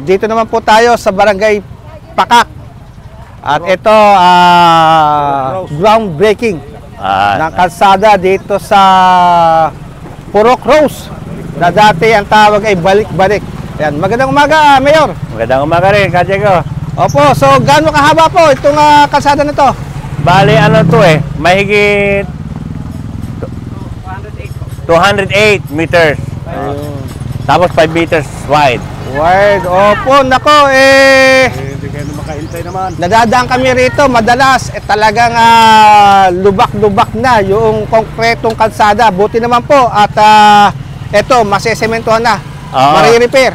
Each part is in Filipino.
dito naman po tayo sa Barangay Pakak. At ito, groundbreaking ng kalsada dito sa Purok Rose, na dati ang tawag ay balik-balik. Ayan, magandang umaga, Mayor. Magandang umaga rin, Kajego. Opo, so gaano kahaba po itong kalsada na to? Bali, ano to mahigit 208 meters. Tapos 5 meters wide. Wide, opo, nako, Hindi kayo makahintay naman. nadadaan kami rito, madalas, talagang lubak-lubak na yung konkretong kalsada. Buti naman po, at eto, masesementohan na, mare-repair.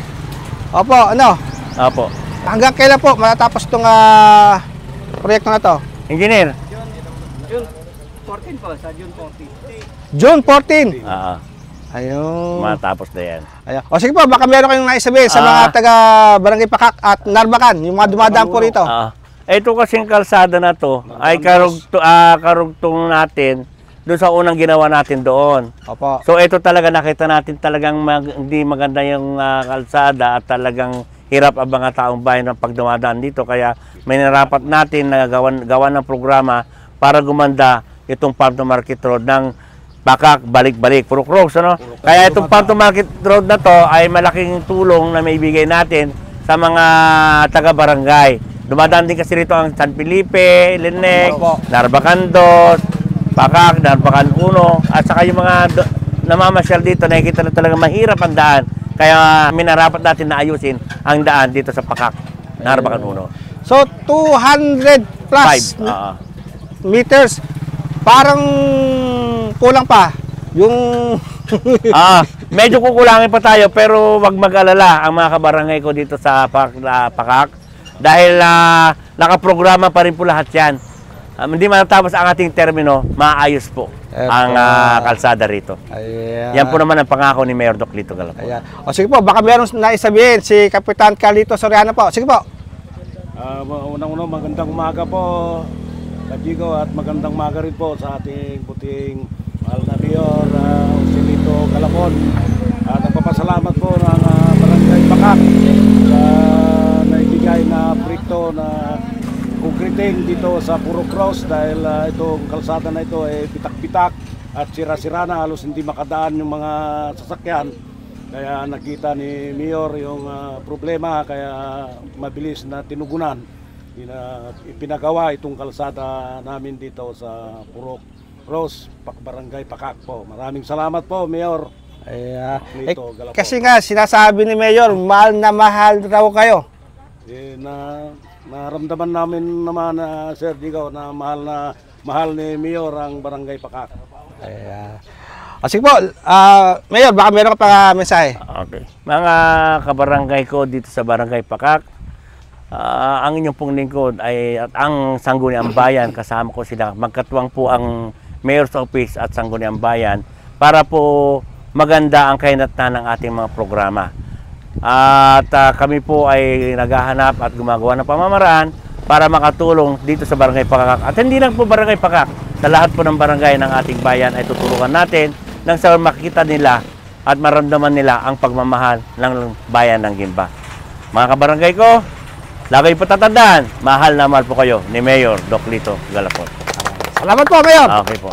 Opo, ano? Opo. Hanggang kailan po matatapos itong proyekto na to? Engineer? June 14 po, sa June 14. June 14. Ayun. Matapos na yan. Ayun. O sige po, baka meron kayong naisabihin sa mga taga Barangay Pakak at Narbacan, yung mga dumadaan po rito. Ito kasing kalsada na to ay karugtong natin doon sa unang ginawa natin doon. Opo. So ito talaga nakita natin talagang hindi maganda yung kalsada at talagang hirap ang mga taong bayan ng pagdumadaan dito. Kaya may narapat natin na gawan ng programa para gumanda itong Farm to Market Road ng Pakak, balik-balik, Purok Rose, ano? Kaya itong Farm to Market Road na to ay malaking tulong na maibigay natin sa mga taga-barangay. Dumadaan din kasi rito ang San Felipe, Lenek, Narbacan 2, Pakak, Narbacan 1, at saka yung mga namamasyal dito, nakikita na talaga mahirap ang daan. Kaya minarapat natin na ayusin ang daan dito sa Pakak, Narbacan 1. So, 200 plus meters. Parang kulang pa yung medyo kukulangin pa tayo, pero wag mag-alala ang mga kabarangay ko dito sa Pakak dahil nakaprograma pa rin po lahat yan. Hindi matapos ang ating termino, maayos po ang kalsada rito. Ayan. Yan po naman ang pangako ni Mayor Doc Lito Galapon. Ayan. O sige po, baka meron naisabihin si Kapitan Carlito Soriano po. Sige po. Unang-unang magandang umaga po, Kajigo, at magandang umaga rin po sa ating puting mahal na Mayor si Lito Galapon. At nagpapasalamat po ng Barangay Pakak sa naibigay na proyekto na concreting dito sa Purok Rose dahil itong kalsada na ito ay pitak-pitak at sira-sira na, halos hindi makadaan yung mga sasakyan. Kaya nakita ni Mayor yung problema, kaya mabilis na tinugunan. Ipinagawa itong kalsada namin dito sa Purok Rose, Barangay Pakak po. Maraming salamat po, Mayor. Kasi nga, sinasabi ni Mayor, mahal na mahal raw kayo. Naramdaman namin naman, Sir Digaw, na mahal ni Mayor ang Barangay Pakak. Sige po, Mayor, baka meron ka pa mensahe. Okay. Mga kabarangay ko dito sa Barangay Pakak, ang inyong pong lingkod at ang Sangguniang Bayan, kasama ko sila. Magkatuwang po ang Mayor's Office at Sangguniang Bayan para po maganda ang kahinatnan ng ating mga programa. At kami po ay naghahanap at gumagawa ng pamamaraan para makatulong dito sa Barangay Pakak. At hindi lang po Barangay Pakak, sa lahat po ng barangay ng ating bayan ay tutulungan natin nang sa makita nila at maramdaman nila ang pagmamahal ng bayan ng Gimba. Mga kabarangay ko, lagi po tatandaan, mahal na mahal po kayo ni Mayor Doc Lito Galapon. Salamat po, Mayor. Okay po.